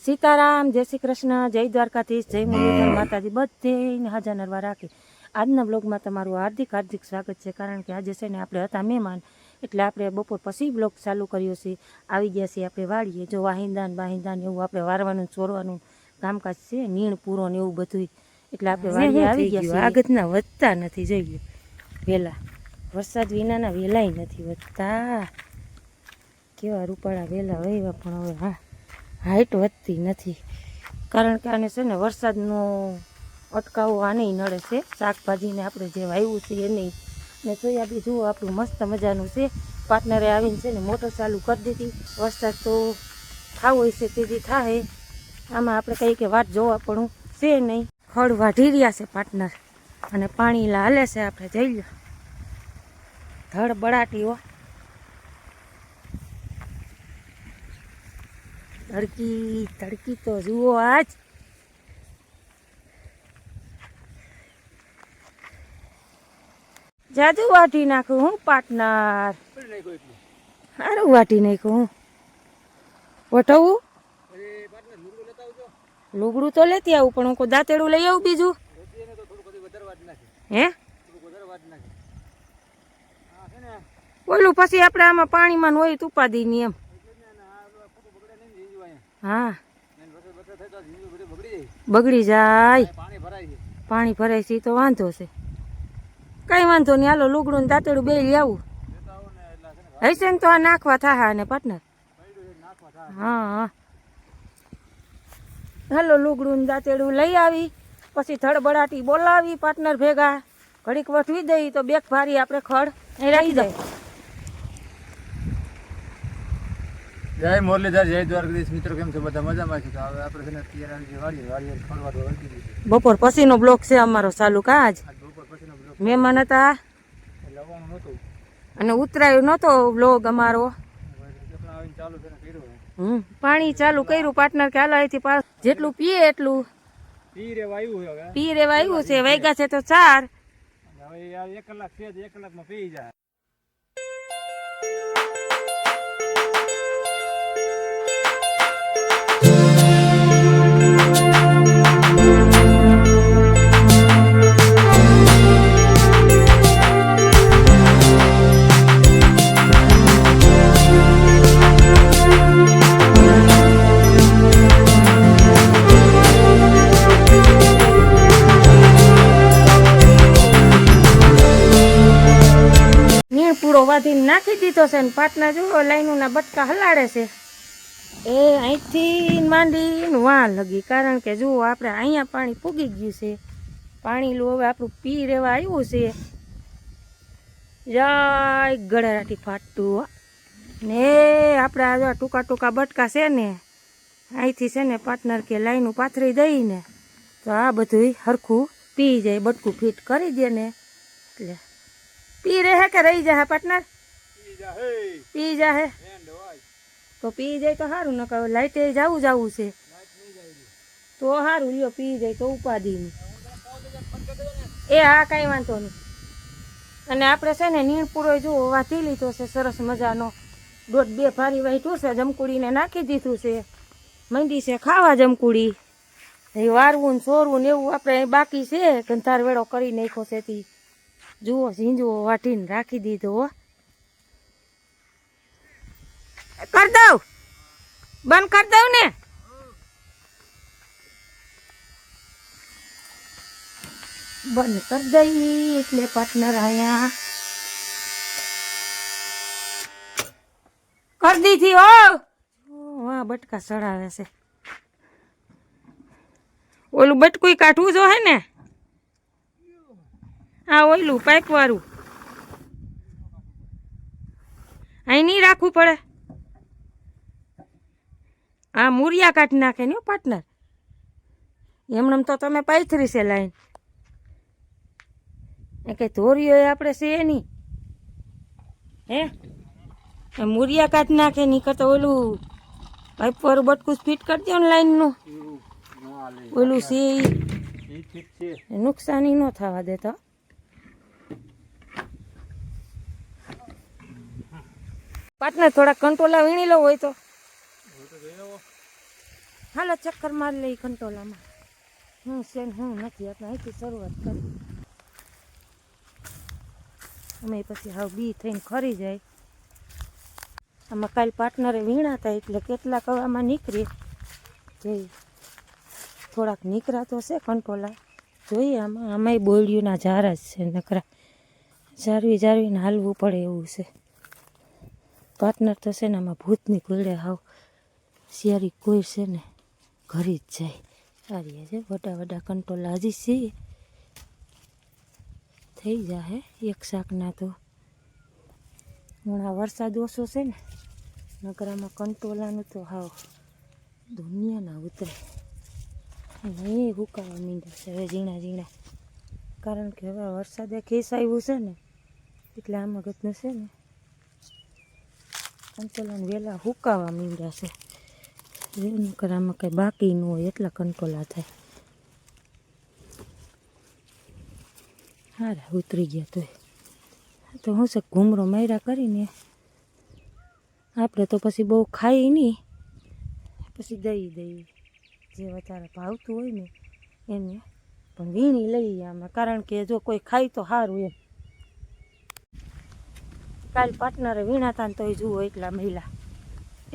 સીતારામ, જય શ્રી કૃષ્ણ, જય દ્વારકાધીશ, જય મુરલીધર માતાજી, બધેને હાજર નરવા રાખી. આજના બ્લોગમાં તમારું હાર્દિક સ્વાગત છે. કારણ કે આજે છે ને આપણે હતા મહેમાન, એટલે આપણે બપોર પછી બ્લોગ ચાલુ કર્યો છે. આવી ગયા છીએ આપણે વાડીએ, જો વાહિંદાન એવું આપણે વારવાનું ચોરવાનું કામકાજ છે, નીણ પૂરો ને એવું બધું, એટલે આપણે વાડીએ આવી ગયા છીએ. આગતના વધતા નથી, જોઈએ વેલા વરસાદ વિનાના વેલાય નથી વધતા. કેવા રૂપાળા વેલા વહેવા, પણ હવે હા હાઈટ વધતી નથી. કારણ કે આને છે ને વરસાદનો અટકાવો આને નડે છે. શાકભાજીને આપણે જે વાવ્યું છે એ નહીં. ને સોયાબીન જુઓ આપણું મસ્ત મજાનું છે. પાર્ટનરે આવીને છે ને મોટર ચાલુ કરી દીધી. વરસાદ તો થાવ હોય છે તેથી થાય. આમાં આપણે કહીએ કે વાત જોવા પણ છે નહીં. ખડ વાઢી રહ્યા છે પાર્ટનર, અને પાણી હાલે છે. આપણે જઈ લો ધડ બળાટીઓ. તડકી તો જુઓ આજ. જાજુ વાટી નાખું હું પાર્ટનર, સારું વાટી નાખું હું. વટાવું લુગડું તો લેતી આવું, પણ હું દાંતેડું લઈ આવું બીજું. હે ઓલું પછી આપણે આમાં પાણીમાં હોય તુપાદી ની એમ. હા બગડી જાય, પાણી ભરાય છે તો વાંધો છે. કઈ વાંધો નહીં, હાલો લુગડું ને દાંતેડું બે લઈ આવું. હશે ને તો આ નાખવા થા ને પાર્ટનર. હા હાલો લુગડું ને દાંતેડું લઈ આવી, પછી ધડબડાટી બોલાવી પાર્ટનર ભેગા. ઘડીક વઠવી દઈ તો બેગ ભારી આપણે ખડ અહીં રાખી જાય. જય મુરલીધર, જય દ્વારકાધીશ. મિત્રો કેમ છો? બધા મજામાં છે. તો હવે આપણે છે ને અત્યારે વાડીએ ખડવાડો વળગી દીધી. બપોર પછીનો બ્લોક છે અમારો ચાલુ કાજ. બપોર પછીનો બ્લોક મહેમાન હતા લવવાનું નહોતું અને ઉતરાયો નહોતો બ્લોગ અમારો. ચાલુ છે ને કર્યું. પાણી ચાલુ કર્યું પાર્ટનર કે હાલો અહીંથી જેટલું પીએ એટલું પી રેવા આવ્યું હવે. પી રેવા આવ્યું છે. વાગ્યા છે તો 4. હવે 1 કલાક છે, 1 કલાકમાં પી જાય. વાધીને નાખી દીધો છે ને પાટના જુઓ લાઈનોના બટકા હલાડે છે. એ અહીંથી માંડીને વાં લગી. કારણ કે જુઓ આપણે અહીંયા પાણી પૂગી ગયું છે. પાણી લો હવે આપણું પી રેવા આવ્યું છે. જય ગળરાટી ફાટતું ને આપણે આ ટૂંકા બટકા છે ને, અહીંથી છે ને પાર્ટનર કે લાઈનું પાથરી દઈને તો આ બધું હરખું પી જાય. બટકું ફિટ કરી દે ને એટલે પી રહે કે રહી જાય પાર્ટનર? પી જાહે તો પી જાય તો સારું. ન કહે લાઈટે જવું છે તો સારું. લ્યો પી જાય તો ઉપાધિ નહીં. એ હા કાંઈ વાંધો નહીં. અને આપણે છે ને નીણ પૂરો જુઓ વાથી લીધો છે સરસ મજાનો. 1.5 ભારી વાઈટું છે. જમકુડીને નાખી દીધું છે. મંડી છે ખાવા જમકુડી. એ વારવું ને સોરવું ને એવું આપણે બાકી છે. ગંધાર વેળો કરી નાખ્યો છે. તી જુઓ ઝીંજવો વાટીને રાખી દીધો. કર દઉં, બંધ કરી દઉં ને. બંધ કરી દઈ એટલે પાર્ટનર અહીંયા કરી દીધી. વાહ બટકા ચડાવે છે. ઓલું બટકું કાઢવું જો હે ને. હા ઓલું પાઇપ વાળું અહીં નહીં રાખવું પડે. હા મૂરિયા કાઢી નાખે ને પાર્ટનર. એમનેમ તો તમે પાથરી છે લાઈન. એ કઈ ધોરીઓ આપણે છે નહીં. હે મૂરિયા કાઢી નાખે નહીં કરતા ઓલું પાઇપ વાળું બટકું ફિટ કરી દો ને લાઈનનું. ઓલું છે નુકસાની ન થવા દેતા. પાર્ટનર થોડા કંટ્રોલા વીણી લો હોય તો હાલો ચક્કર મારી લઈ કંટોલામાં. હું છે ને હું નથી, આપણે અહીંથી શરૂઆત કરી. અમે પછી હાવ બી થઈને ખરી જાય. આમાં કાલ પાર્ટનરે વીણા હતા એટલે કેટલાક આમાં નીકળી જઈ. થોડાક નીકળા તો છે કંટોલા. જોઈએ આમાંય બોલિયુંના ઝાર જ છે નકરા. જાળવીને હાલવું પડે એવું છે. પાર્ટનર તો છે ને આમાં ભૂતની ઘોડે હાવ શિયારી કોઈ છે ને ઘરી જ જાય. સારી છે વડા કંટોલા હજી છીએ. થઈ જાય એક શાકના તો. હમણાં વરસાદ ઓછો છે ને નગરામાં કંટોલાનું તો હાવ દુનિયાના ઉતરે. એ હુકાવા માંડ્યા છે હવે ઝીણા. કારણ કે હવે વરસાદે ખેંચાયું છે ને એટલે આમાં ગતનું છે ને કંટોલાને વહેલા હુકાવા માંડ્યા છે. આમાં કંઈ બાકી ન હોય એટલા કંટોલા થાય. હારા ઉતરી ગયા તો હું છે ઘૂમરો માર્યા કરીને આપણે તો પછી બહુ ખાઈ નહીં, પછી દઈ જે વધારે ભાવતું હોય ને એને પણ વીણી લઈએ આમાં. કારણ કે જો કોઈ ખાય તો સારું એમ. કાલ પાર્ટનરે વીણાતા ને તોય જુઓ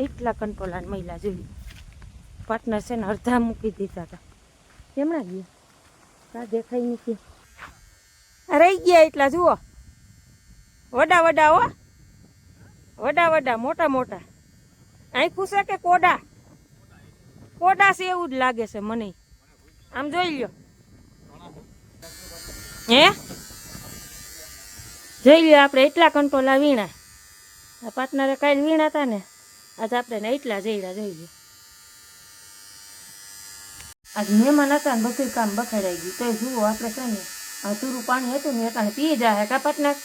એટલા કંટોલા મહિલા જોઈ. પાર્ટનર છે ને અડધા મૂકી દીધા હતા. કેમણા ગયા કા દેખાય નથી. રહી ગયા એટલા જુઓ. વડા હો, વડા મોટા. આંખું છે કે કોડા છે એવું જ લાગે છે મને. આમ જોઈ લ્યો. હે જોઈ લ્યો આપણે એટલા કંટોલા વીણા. આ પાર્ટનરે કાલે વીણા હતા ને આજે આપણે એટલા જઈડા જોઈ લ્યો. આજે મહેમાન હતા ને બધું કામ બખેડાઈ ગયું. તો જુઓ આપણે છે ને તુરું પાણી હતું ને એટલે પી જાય કા પાર્ટનર.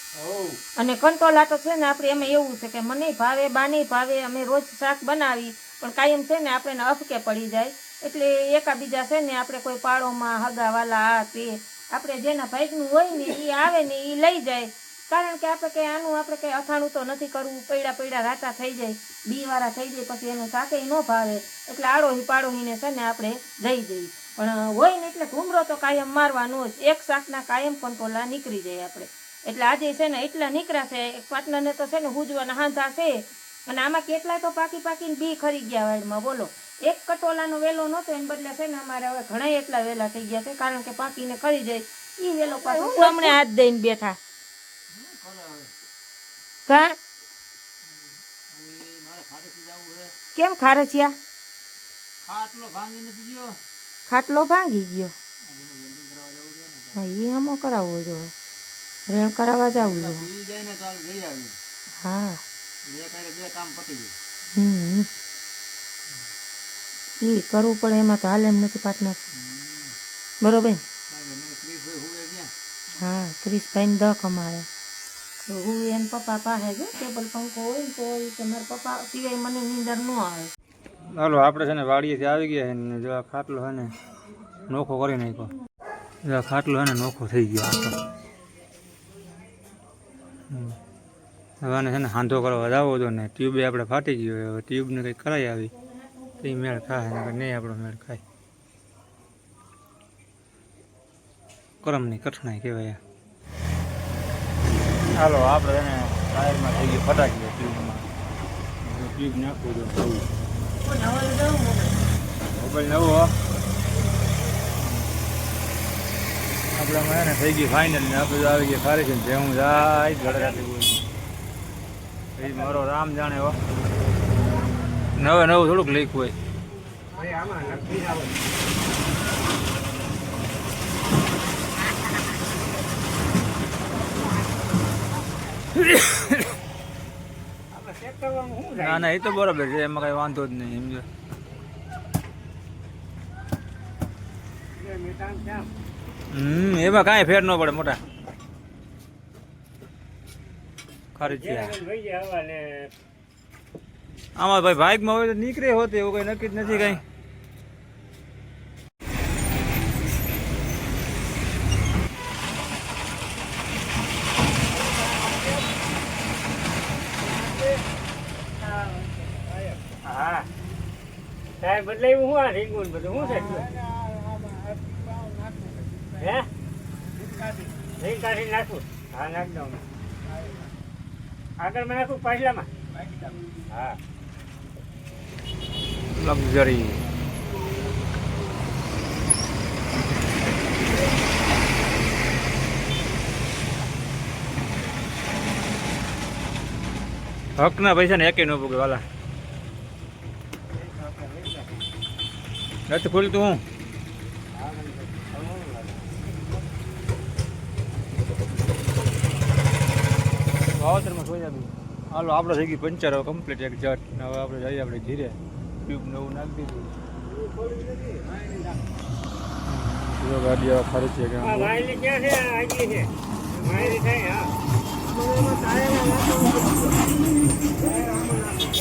અને કંટોલા તો છે ને આપણે એમાં એવું છે કે મને ભાવે બા નહીં ભાવે. અમે રોજ શાક બનાવી પણ કાયમ છે ને આપણે અફકે પડી જાય. એટલે એકાબીજા છે ને આપણે કોઈ પાડોમાં હગાવાલા આ તે આપણે જેના ભાગનું હોય ને એ આવે ને એ લઈ જાય. કારણ કે આપણે કંઈ આનું આપણે કંઈ અથાણું તો નથી કરવું. પૈડા રાતા થઈ જાય, બીવાળા થઈ જાય, પછી એનું શાકે ન ભાવે. એટલે પાડોહીને છે ને આપણે દઈ દઈએ. પણ હોય ને એટલે ઘૂમરો તો કાયમ મારવાનું જ. એક શાકના કાયમ કંટોલા નીકળી જાય આપણે. એટલે આજે છે ને એટલા નીકળ્યા છે. પાર્ટનરને તો છે ને હુજવાના હાંધા છે. અને આમાં કેટલાય તો પાકીને બી ખરી ગયા વાડમાં. બોલો એક કટોલાનો વેલો નહોતો એને બદલે છે ને અમારે હવે ઘણા એટલા વેલા થઈ ગયા છે. કારણ કે પાકીને ખરી જાય એ વેલો પાછું હમણે હાથ દઈને બેઠા. કા કેમ ખારચિયા? ખાટલો ભાંગી ગયો. એ આમાં કરાવવો જોઈએ. રેણ કરાવવા જવું જોઈએ. હા એ કરવું પડે એમાં તો હાલ એમ નથી પાર્ટનર. બરોબર. હા ક્રિશભાઈને દખ અમારે તો હું એને પપ્પા પાસે જો ટેબલ પંખો હોય ને તો મારા પપ્પા સિવાય મને નીંદર ન આવે. હાલો આપણે છે ને વાડીએથી આવી ગયા ને જો આ ખાટલો છે ને નોખો કરી નાખ્યો. જો આ ખાટલો છે ને નોખો થઈ ગયો આખો. હવે આને છે ને હાંધો કરવા જાવો હતો ને ટ્યુબે આપણે ફાટી ગયો. હવે ટ્યુબને કંઈક કરાવી આવી તો એ મેળ ખાય નહીં આપણો મેળ ખાય. કરમની કઠણાઈ કહેવાય. હાલો આપણે એને ટાયરમાં થઈ ગયું ફટાકી ટ્યુબમાં. ટ્યુબ નાખવું જોઈએ. મોબાઈલ નવો આપણે એને થઈ ગઈ ફાઇનલ ને આપણે તો આવી ગયા ખારી છે. જે હું જાય ગળરાથી બોલ એ મારો રામ જાણે હો. નવું થોડુંક લખ્યું હોય. ના એ તો બરાબર છે. એમાં કઈ વાંધો જ નહીં. સમજો એમાં કાંઈ ફેર ન પડે. મોટા ખરી છે આમાં ભાઈ બાઇકમાં હોય તો નીકળે હોત એવું કઈ નક્કી જ નથી કઈ. ટાયર બદલાયું હું આ રીંગું બધું શું છે હે રીંગ કાઢી નાખું હા નાખ દઉં આગળમાં નાખું પાછલામાં હા લક્ઝરી હકના પૈસા ને એકે ન પૂગે વાલા નથી ખુલતું હું વાવતરમાં સોયા બી હાલો આપણે થઈ ગઈ પંચર હવે કમ્પ્લીટ એક જટ ને હવે આપણે જઈએ આપણે ઘીરે ટ્યુબ નવું નાખી દીધું ગાડી હવે ખરી છે કે આ વાયલી ક્યાં છે આગલી છે વાયલી થાય હા